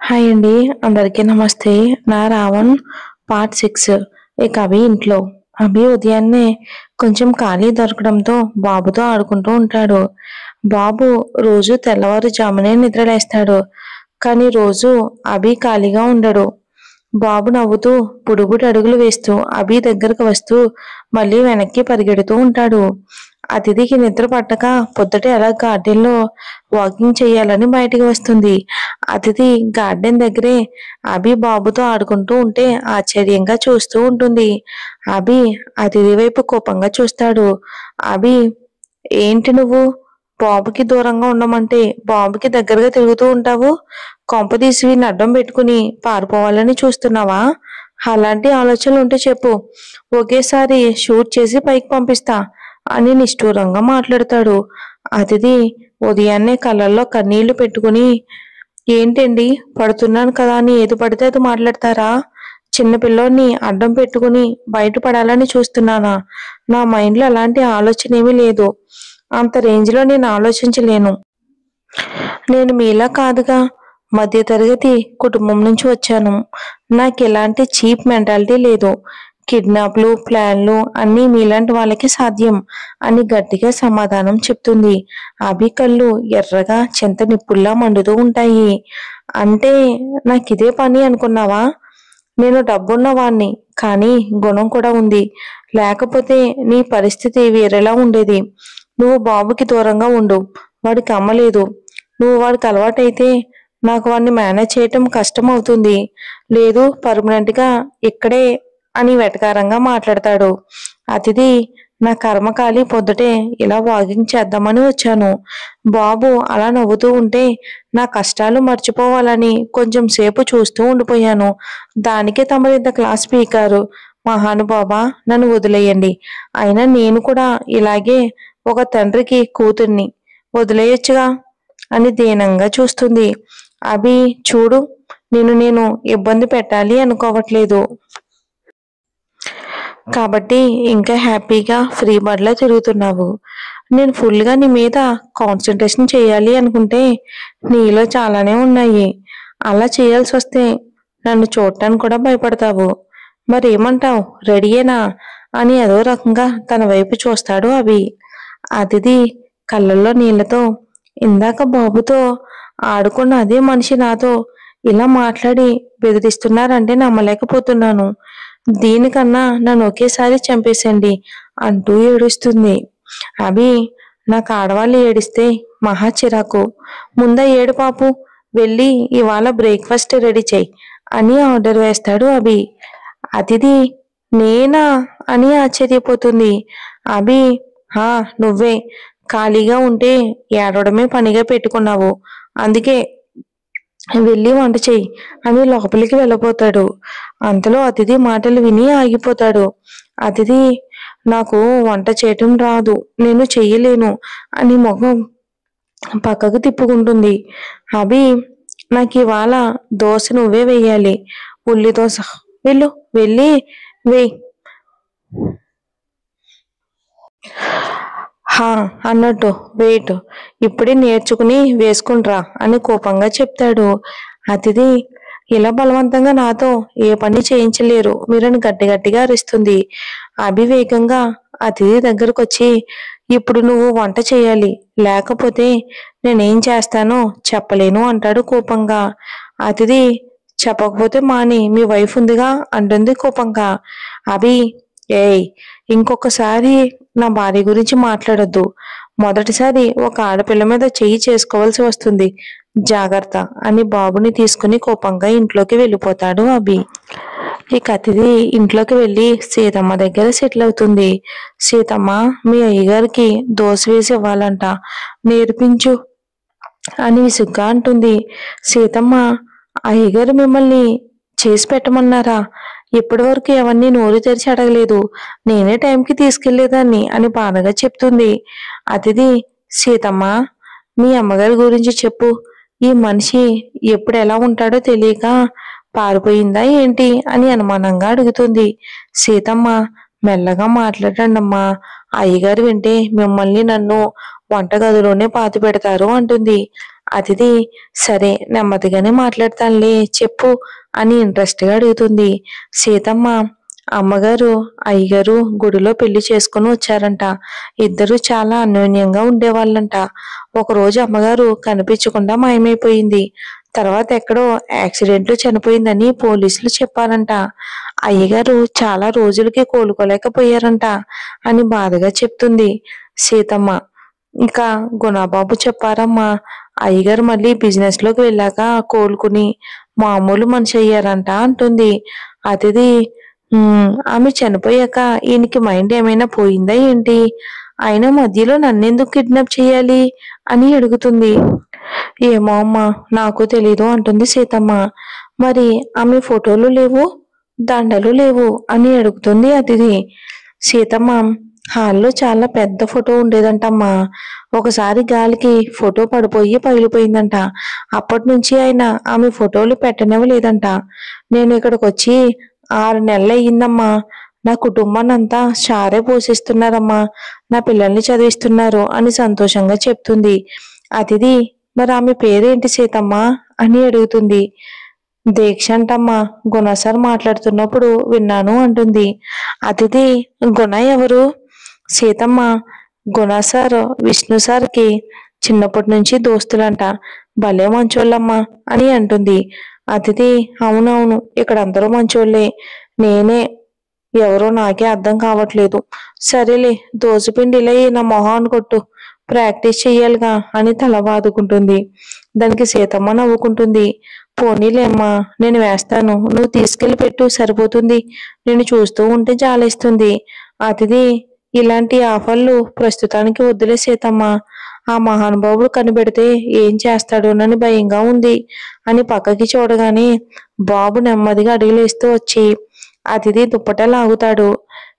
Hi అండి. అందరికీ నమస్తే. నా 'రావణ్' పార్ట్ 6. ఇక అభి ఇంట్లో. అభి ఉదయాన్నే కొంచెం ఖాళీ దొరకడంతో బాబుతో ఆడుకుంటూ ఉంటాడు. బాబు రోజు తెల్లవారుజామునే నిద్రలేస్తాడు. కానీ రోజు అభి ఖాళీగా ఉండడు. బాబు నవ్వుతూ బుడుబుడు అడుగులు వేస్తూ అభి దగ్గరకు వస్తూ మళ్ళీ వెనక్కి పరిగెడుతూ ఉంటాడు. అతిథికి నిద్ర పట్టక పొద్దుటే అలా గార్డెన్లో వాకింగ్ చేయాలని బయటికి వస్తుంది. అతిథి గార్డెన్ దగ్గరే అభి బాబుతో ఆడుకుంటూ ఉంటే ఆశ్చర్యంగా చూస్తూ ఉంటుంది. అభి అతిథి వైపు కోపంగా చూస్తాడు. అభి, ఏంటి నువ్వు బాబుకి దూరంగా ఉండమంటే బాబుకి దగ్గరగా తిరుగుతూ ఉంటావు? కొంపదీసి వీడిని అడ్డం పెట్టుకుని పారిపోవాలని చూస్తున్నావా? అలాంటి ఆలోచనలు ఉంటే చెప్పు, ఒకేసారి షూట్ చేసి పైకి పంపిస్తా అని నిష్ఠూరంగా మాట్లాడతాడు. అతిథి ఉదయాన్నే కళ్ళల్లో కన్నీళ్లు పెట్టుకుని, ఏంటండి పడుతున్నాను కదా అని ఏది పడితే అది మాట్లాడతారా? చిన్నపిల్లోని అడ్డం పెట్టుకుని బయటపడాలని చూస్తున్నానా? నా మైండ్లో అలాంటి ఆలోచన ఏమీ లేదు. అంత రేంజ్లో నేను ఆలోచించలేను. నేను మీలా కాదుగా, మధ్యతరగతి కుటుంబం నుంచి వచ్చాను. నాకు ఎలాంటి చీప్ మెంటాలిటీ లేదు. కిడ్నాప్లు, ప్లాన్లు అన్నీ మీలాంటి వాళ్ళకి సాధ్యం అని గట్టిగా సమాధానం చెప్తుంది. అభి కళ్ళు ఎర్రగా చింత నిప్పుల్లా మండుతూ ఉంటాయి. అంటే నాకిదే పని అనుకున్నావా? నేను డబ్బున్న వాణ్ణి, కానీ గుణం కూడా ఉంది. లేకపోతే నీ పరిస్థితి వేరేలా ఉండేది. నువ్వు బాబుకి దూరంగా ఉండు. వాడికి అమ్మలేదు. నువ్వు వాడికి అలవాటైతే నాకు వాడిని మేనేజ్ చేయటం కష్టం అవుతుంది. లేదు పర్మనెంట్గా ఇక్కడే అని వెటకారంగా మాట్లాడతాడు. అతిథి, నా కర్మకాలి పొద్దుటే ఇలా వాకింగ్ చేద్దామని వచ్చాను. బాబు అలా నవ్వుతూ ఉంటే నా కష్టాలు మర్చిపోవాలని కొంచెం సేపు చూస్తూ ఉండిపోయాను. దానికే తమరింత క్లాస్ స్పీకరు. మహానుభావా, నన్ను వదిలేయండి. అయినా నేను కూడా ఇలాగే ఒక తండ్రికి కూతుర్ని. వదిలేయొచ్చుగా అని దీనంగా చూస్తుంది. అభి, చూడు, నేను ఇబ్బంది పెట్టాలి అనుకోవట్లేదు. కాబట్టి ఇంకా హ్యాపీగా ఫ్రీ బర్డ్లా తిరుగుతున్నావు. నేను ఫుల్గా నీ మీద కాన్సన్ట్రేషన్ చేయాలి అనుకుంటే నీలో చాలానే ఉన్నాయి. అలా చేయాల్సి వస్తే నన్ను చూడటానికి కూడా భయపడతావు. మరేమంటావు, రెడీయేనా అని అదో రకంగా తన వైపు చూస్తాడు అభి. అతిథి కళ్ళల్లో నీళ్లతో, ఇందాక బాబుతో ఆడుకున్న అదే మనిషి నాతో ఇలా మాట్లాడి బెదిరిస్తున్నారంటే నమ్మలేకపోతున్నాను. దీనికన్నా నన్ను ఒకేసారి చంపేసండి అంటూ ఏడుస్తుంది. అభి, నాకు ఆడవాళ్ళు ఏడిస్తే మహా చిరాకు. ముందా ఏడు పాపు, వెళ్ళి ఇవాళ బ్రేక్ఫాస్ట్ రెడీ చెయ్యి అని ఆర్డర్ వేస్తాడు అభి. అతిథి, నేనా అని ఆశ్చర్యపోతుంది. అభి, హా, నువ్వే. ఖాళీగా ఉంటే ఏడవడమే పనిగా పెట్టుకున్నావు. అందుకే వెళ్ళి వంట చెయ్యి అని లోపలికి వెళ్ళబోతాడు. అంతలో అతిథి మాటలు విని ఆగిపోతాడు. అతిథి, నాకు వంట చేయటం రాదు, నేను చెయ్యలేను అని మొహం పక్కకు తిప్పుకుంటుంది. అభి, నాకు ఇవాళ దోశ నువ్వే వెయ్యాలి, ఉల్లి దోశ. వెళ్ళి వెయ్యి. హా అన్నట్టు వెయిట్ ఇప్పుడే నేర్చుకుని వేసుకుంట్రా అని కోపంగా చెప్తాడు. అతిథి, ఇలా బలవంతంగా నాతో ఏ పని చేయించలేరు మీరని గట్టిగా అరుస్తుంది. అభివేగంగా అతిథి దగ్గరకు వచ్చి, ఇప్పుడు నువ్వు వంట చేయాలి, లేకపోతే నేనేం చేస్తానో చెప్పలేను అంటాడు కోపంగా. అతిథి, చెప్పకపోతే మాని, మీ వైఫ్ ఉందిగా అంటుంది కోపంగా. అభి, ఏయ్, ఇంకొకసారి నా భార్య గురించి మాట్లాడొద్దు. మొదటిసారి ఒక ఆడపిల్ల మీద చెయ్యి చేసుకోవాల్సి వస్తుంది, జాగ్రత్త అని బాబుని తీసుకుని కోపంగా ఇంట్లోకి వెళ్ళిపోతాడు అభి. ఇక అతిథి ఇంట్లోకి వెళ్ళి సీతమ్మ దగ్గర సెటిల్ అవుతుంది. సీతమ్మ, మీ అయ్యగారికి దోశ వేసి ఇవ్వాలంట, నేర్పించు అని విసుగ్గా అంటుంది. సీతమ్మ, అయ్యగారు మిమ్మల్ని చేసి పెట్టమన్నారా? ఇప్పటి వరకు ఎవరిని నోరు తెరిచి అడగలేదు. నేనే టైంకి తీసుకెళ్లేదాన్ని అని బాధగా చెప్తుంది. అతిథి, సీతమ్మ, మీ అమ్మగారి గురించి చెప్పు. ఈ మనిషి ఎప్పుడు ఎలా ఉంటాడో తెలియక పారిపోయిందా ఏంటి అని అనుమానంగా అడుగుతుంది. సీతమ్మ, మెల్లగా మాట్లాడండమ్మా, అయ్యగారు వింటే మిమ్మల్ని నన్ను వంటగదిలోనే పాతి పెడతారు అంటుంది. అతిథి సరే నెమ్మదిగానే మాట్లాడతానులే చెప్పు అని ఇంట్రెస్ట్ గా అడుగుతుంది. సీతమ్మ అమ్మగారు అయ్యగారు గుడిలో పెళ్లి చేసుకుని వచ్చారంట. ఇద్దరు చాలా అన్యోన్యంగా ఉండేవాళ్ళంట. ఒకరోజు అమ్మగారు కనిపించకుండా మాయమైపోయింది. తర్వాత ఎక్కడో యాక్సిడెంట్ లో చనిపోయిందని పోలీసులు చెప్పారంట. అయ్యగారు చాలా రోజులకి కోలుకోలేకపోయారంట అని బాధగా చెప్తుంది సీతమ్మ. ఇంకా గుణబాబు చెప్పారమ్మా, అయ్యగారు మళ్ళీ బిజినెస్ లోకి వెళ్ళాక కోలుకుని మామూలు మనిషి అయ్యారంట అంటుంది. అతిథి ఆమె చనిపోయాక ఈయనకి మైండ్ ఏమైనా పోయిందా ఏంటి? అయినా మధ్యలో నన్నెందుకు కిడ్నాప్ చేయాలి అని అడుగుతుంది. ఏమో అమ్మా నాకు తెలీదు అంటుంది సీతమ్మ. మరి ఆమె ఫోటోలు లేవు, దండలు లేవు అని అడుగుతుంది అతిథి. సీతమ్మ హాల్లో చాలా పెద్ద ఫోటో ఉండేదంటమ్మా. ఒకసారి గాలికి ఫోటో పడిపోయి పగిలిపోయిందంట. అప్పటి నుంచి ఆయన ఆమె ఫోటోలు పెట్టనివ్వలేదంట. నేను ఇక్కడికి వచ్చి 6 నెలలు అయ్యిందమ్మా. నా కుటుంబాన్ని అంతా సారే పోషిస్తున్నారమ్మా. నా పిల్లల్ని చదివిస్తున్నారు అని సంతోషంగా చెప్తుంది. అతిథి మరి ఆమె పేరేంటి సీతమ్మ అని అడుగుతుంది. దీక్ష అంటమ్మా. గుణ సార్ మాట్లాడుతున్నప్పుడు విన్నాను అంటుంది. అతిథి గుణ ఎవరు? సీతమ్మ గుణ సార్ విష్ణు సార్కి చిన్నప్పటి నుంచి దోస్తులంట. భలే మంచోళ్ళమ్మా అని అంటుంది. అతిథి అవునవును ఇక్కడ అందరూ మంచోళ్ళే. నేనే ఎవరో నాకే అర్థం కావట్లేదు. సరేలే దోసపిండిలే నా మొహాన్ని కొట్టు, ప్రాక్టీస్ చెయ్యాలిగా అని తల బాదుకుంటుంది. దానికి సీతమ్మ నవ్వుకుంటుంది. పోనీలేమ్మా నేను వేస్తాను, నువ్వు తీసుకెళ్లి పెట్టు సరిపోతుంది. నేను చూస్తూ ఉంటే జాలేస్తుంది. అతిథి ఇలాంటి ఆఫర్లు ప్రస్తుతానికి వద్దులే సీతమ్మ. ఆ మహానుభావుడు కనిపెడితే ఏం చేస్తాడోనని భయంగా ఉంది అని పక్కకి చూడగానే బాబు నెమ్మదిగా అడుగులేస్తూ వచ్చి అతిథి దుప్పట లాగుతాడు.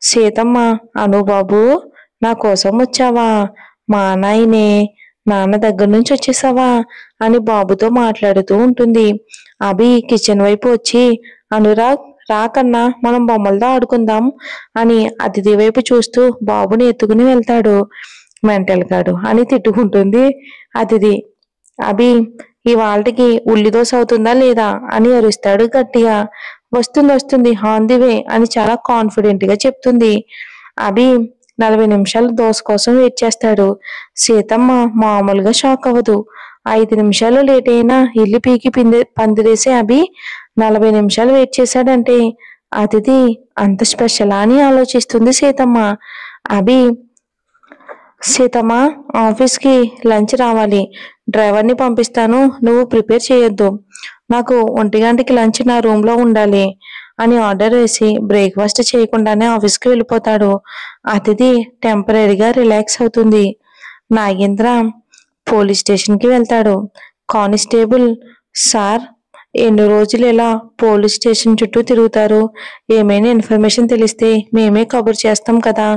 సీతమ్మ అను బాబు నా కోసం వచ్చావా? మా నాయనే నాన్న దగ్గర నుంచి వచ్చేసావా అని బాబుతో మాట్లాడుతూ ఉంటుంది. అభి కిచెన్ వైపు వచ్చి అనురాగ్ రాకన్నా మనం బొమ్మలతో ఆడుకుందాం అని అతిథి వైపు చూస్తూ బాబుని ఎత్తుకుని వెళ్తాడు. మెంటల్ గాడు అని తిట్టుకుంటుంది అతిథి. అభి ఇవాళకి ఉల్లి దోశ అవుతుందా లేదా అని అరుస్తాడు గట్టిగా. వస్తుంది వస్తుంది ఆన్ ది వే అని చాలా కాన్ఫిడెంట్ గా చెప్తుంది. అభి 40 నిమిషాలు దోశ కోసం వెయిట్ చేస్తాడు. సీతమ్మ మామూలుగా షాక్ అవ్వదు. 5 నిమిషాలు లేట్ అయినా ఇల్లు పీకి పందిరేసే అభి 40 నిమిషాలు వెయిట్ చేశాడంటే అతిథి అంత స్పెషలా అని ఆలోచిస్తుంది సీతమ్మ. అభి సీతమ్మ ఆఫీస్కి లంచ్ రావాలి, డ్రైవర్ని పంపిస్తాను, నువ్వు ప్రిపేర్ చేయొద్దు, నాకు 1 గంటకి లంచ్ నా రూమ్లో ఉండాలి అని ఆర్డర్ వేసి బ్రేక్ఫాస్ట్ చేయకుండానే ఆఫీస్కి వెళ్ళిపోతాడు. అతిథి టెంపరీగా రిలాక్స్ అవుతుంది. నాగేంద్ర పోలీస్ స్టేషన్కి వెళ్తాడు. కానిస్టేబుల్ సార్ ఎన్ని రోజులు ఇలా పోలీస్ స్టేషన్ చుట్టూ తిరుగుతారు? ఏమైనా ఇన్ఫర్మేషన్ తెలిస్తే మేమే కబుర్ చేస్తాం కదా.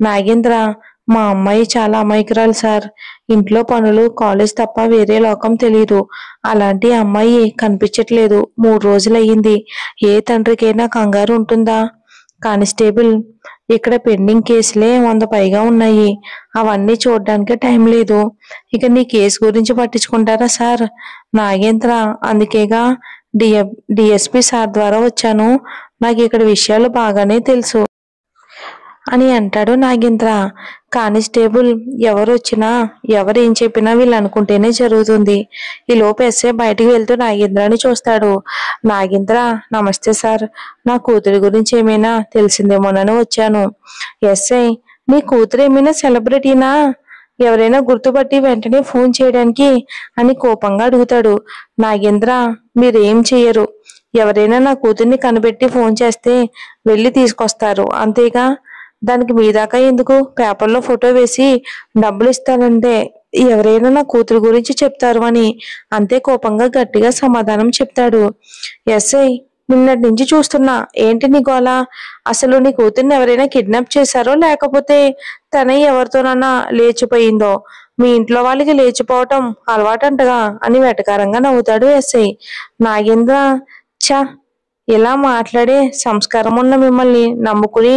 నాగేంద్ర మా అమ్మాయి చాలా అమాయకురాలు సార్. ఇంట్లో పనులు కాలేజ్ తప్ప వేరే లోకం తెలియదు. అలాంటి అమ్మాయి కనిపించట్లేదు. 3 రోజులయ్యింది. ఏ తండ్రికైనా కంగారు ఉంటుందా? కానిస్టేబుల్ ఇక్కడ పెండింగ్ కేసులే 100 పైగా ఉన్నాయి. అవన్నీ చూడడానికి టైం లేదు. ఇక నీ కేసు గురించి పట్టించుకుంటారా సార్? నాగేంద్ర అందుకేగా డిఎస్పి సార్ ద్వారా వచ్చాను. నాకు ఇక్కడ విషయాలు బాగానే తెలుసు అని అంటాడు నాగేంద్ర. కానిస్టేబుల్ ఎవరు వచ్చినా ఎవరేం చెప్పినా వీళ్ళు అనుకుంటేనే జరుగుతుంది. ఈ లోపు ఎస్ఐ బయటికి వెళ్తూ నాగేంద్రాన్ని చూస్తాడు. నాగేంద్ర నమస్తే సార్, నా కూతురి గురించి ఏమైనా తెలిసిందేమోనని వచ్చాను. ఎస్ఐ నీ కూతురు ఏమైనా సెలబ్రిటీనా? ఎవరైనా గుర్తుపట్టి వెంటనే ఫోన్ చేయడానికి అని కోపంగా అడుగుతాడు. నాగేంద్ర మీరేం చెయ్యరు. ఎవరైనా నా కూతుర్ని కనిపెట్టి ఫోన్ చేస్తే వెళ్ళి తీసుకొస్తారు అంతేగా. దానికి మీ దాకా ఎందుకు? పేపర్లో ఫోటో వేసి డబ్బులు ఇస్తానంటే ఎవరైనా నా కూతురు గురించి చెప్తారు అని అంతే కోపంగా గట్టిగా సమాధానం చెప్తాడు. ఎస్ఐ నిన్నటి నుంచి చూస్తున్నా, ఏంటి నీ గోల? అసలు నీ కూతుర్ని ఎవరైనా కిడ్నాప్ చేశారో లేకపోతే తనే ఎవరితోనన్నా లేచిపోయిందో? మీ ఇంట్లో వాళ్ళకి లేచిపోవటం అలవాటంటగా అని వెటకారంగా నవ్వుతాడు ఎస్ఐ. నాగేంద్ర చ ఇలా మాట్లాడే సంస్కారం ఉన్న మిమ్మల్ని నమ్ముకుని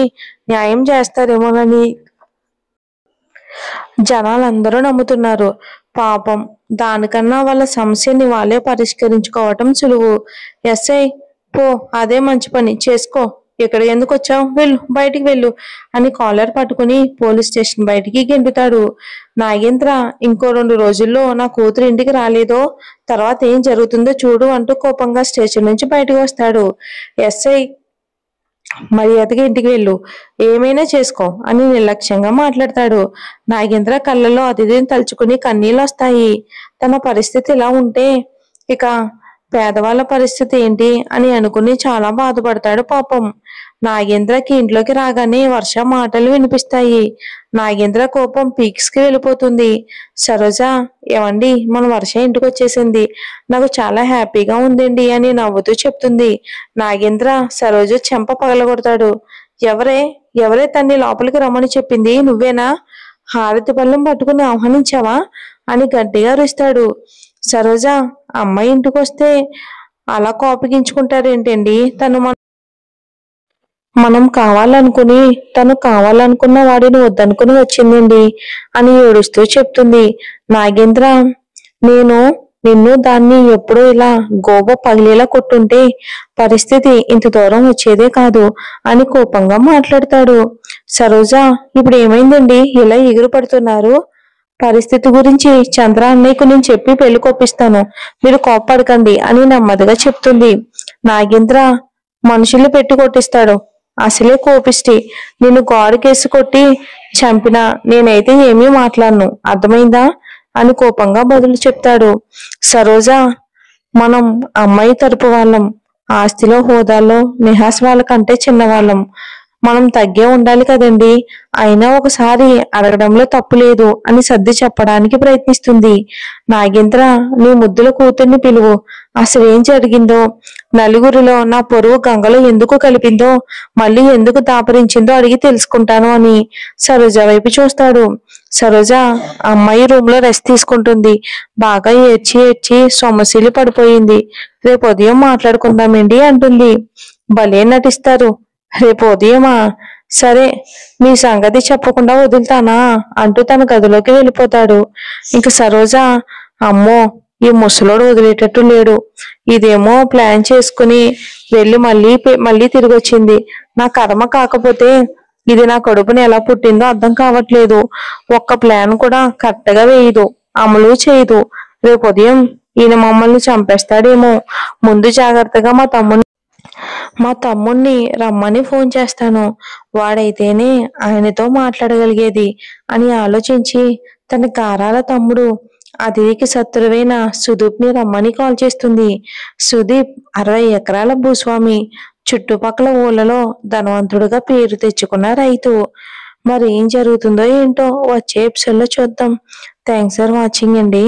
న్యాయం చేస్తారేమోనని జనాలందరూ నమ్ముతున్నారు. పాపం దానికన్నా వాళ్ళ సమస్యని వాళ్ళే పరిష్కరించుకోవటం సులువు. ఎస్ఐ పో, అదే మంచి పని చేసుకో. ఇక్కడ ఎందుకు వచ్చావు, వెళ్ళు, బయటికి వెళ్ళు అని కాలర్ పట్టుకుని పోలీస్ స్టేషన్ బయటికి గెంటుతాడు. నాగేంద్ర ఇంకో 2 రోజుల్లో నా కూతురు ఇంటికి రాలేదో తర్వాత ఏం జరుగుతుందో చూడు అంటూ కోపంగా స్టేషన్ నుంచి బయటకు వస్తాడు. ఎస్ఐ మర్యాదగా ఇంటికి వెళ్ళు, ఏమైనా చేసుకో అని నిర్లక్ష్యంగా మాట్లాడతాడు. నాగేంద్ర కళ్ళలో అతిథిని తలుచుకుని కన్నీళ్ళు వస్తాయి. తన పరిస్థితి ఇలా ఉంటే ఇక పేదవాళ్ళ పరిస్థితి ఏంటి అని అనుకుని చాలా బాధపడతాడు పాపం. నాగేంద్రకి ఇంట్లోకి రాగానే వర్ష మాటలు వినిపిస్తాయి. నాగేంద్ర కోపం పీక్స్ కి వెళ్ళిపోతుంది. సరోజ, ఏమండి, మన వర్ష ఇంటికి వచ్చేసింది, నాకు చాలా హ్యాపీగా ఉందండి అని నవ్వుతూ చెప్తుంది. నాగేంద్ర సరోజ చెంప పగలగొడతాడు. ఎవరే ఎవరే తన్ని లోపలికి రమ్మని చెప్పింది, నువ్వేనా? హారతి పళ్ళెం పట్టుకుని ఆహ్వానించావా అని గట్టిగా అరుస్తాడు. సరోజ, అమ్మాయి ఇంటికి వస్తే అలా కోపగించుకుంటారేంటండి, మనం కావాలనుకుని తను కావాలనుకున్న వాడిని వద్దనుకుని వచ్చిందండి అని ఏడుస్తూ చెప్తుంది. నాగేంద్ర, నేను నిన్ను దాన్ని ఎప్పుడూ ఇలా గోబ పగిలేలా కొట్టుంటే పరిస్థితి ఇంత దూరం వచ్చేదే కాదు అని కోపంగా మాట్లాడతాడు. సరోజ, ఇప్పుడు ఏమైందండి ఇలా ఎగురు పడుతున్నారు? పరిస్థితి గురించి చంద్ర అన్నయ్యకు నేను చెప్పి పెళ్లి కొప్పిస్తాను, మీరు కోప్పడకండి అని నెమ్మదిగా చెప్తుంది. నాగేంద్ర మనుషుల్ని పెట్టి కొట్టిస్తాడు, అసలే కోపిష్టి, నిన్ను గోడకేసి కొట్టి చంపినా నేనైతే ఏమీ మాట్లాడను, అర్థమైందా అని కోపంగా బదులు చెప్తాడు. సరోజ, మనం అమ్మాయి తరపు వాళ్ళం, ఆస్తిలో హోదాలో నిహాస్ వాళ్ళకంటే చిన్నవాళ్ళం, మనం తగ్గే ఉండాలి కదండి, అయినా ఒకసారి అడగడంలో తప్పు లేదు అని సర్ది చెప్పడానికి ప్రయత్నిస్తుంది. నాగేంద్ర, నీ ముద్దుల కూతుర్ని పిలువు, అసలేం జరిగిందో, నలుగురిలో నా పొరుగు గంగలో ఎందుకు కలిపిందో, మళ్ళీ ఎందుకు దాపరించిందో అడిగి తెలుసుకుంటాను అని సరోజ వైపు చూస్తాడు. సరోజ అమ్మాయి రూమ్ లో రెస్ట్ తీసుకుంటుంది. బాగా ఏడ్చి ఏడ్చి సొమ్మసిల్లి పడిపోయింది. రేపు ఉదయం మాట్లాడుకుందామండి అంటుంది. భలే నటిస్తారు. రేపు ఉదయమా? సరే, మీ సంగతి చెప్పకుండా వదులుతానా అంటూ తన గదిలోకి వెళ్ళిపోతాడు. ఇంక సరోజ, అమ్మో, ఈ ముసలోడు వదిలేటట్టు లేడు, ఇదేమో ప్లాన్ చేసుకుని వెళ్ళి మళ్ళీ తిరిగి వచ్చింది, నా కర్మ కాకపోతే ఇది నా కడుపుని ఎలా పుట్టిందో అర్థం కావట్లేదు, ఒక్క ప్లాన్ కూడా కరెక్ట్ గా వేయదు, అమలు చేయదు, రేపు ఉదయం ఈయన మమ్మల్ని చంపేస్తాడేమో, ముందు జాగ్రత్తగా మా తమ్ముణ్ణి రమ్మని ఫోన్ చేస్తాను, వాడైతేనే ఆయనతో మాట్లాడగలిగేది అని ఆలోచించి తన గారాల తమ్ముడు అతిథికి శత్రువైన సుదీప్ ని రమ్మని కాల్ చేస్తుంది. సుదీప్ 60 ఎకరాల భూస్వామి, చుట్టుపక్కల ఊళ్ళలో ధనవంతుడుగా పేరు తెచ్చుకున్న రైతు. మరి ఏం జరుగుతుందో ఏంటో వచ్చే ఎపిసోడ్ లో చూద్దాం. థ్యాంక్స్ ఫర్ వాచింగ్ అండి.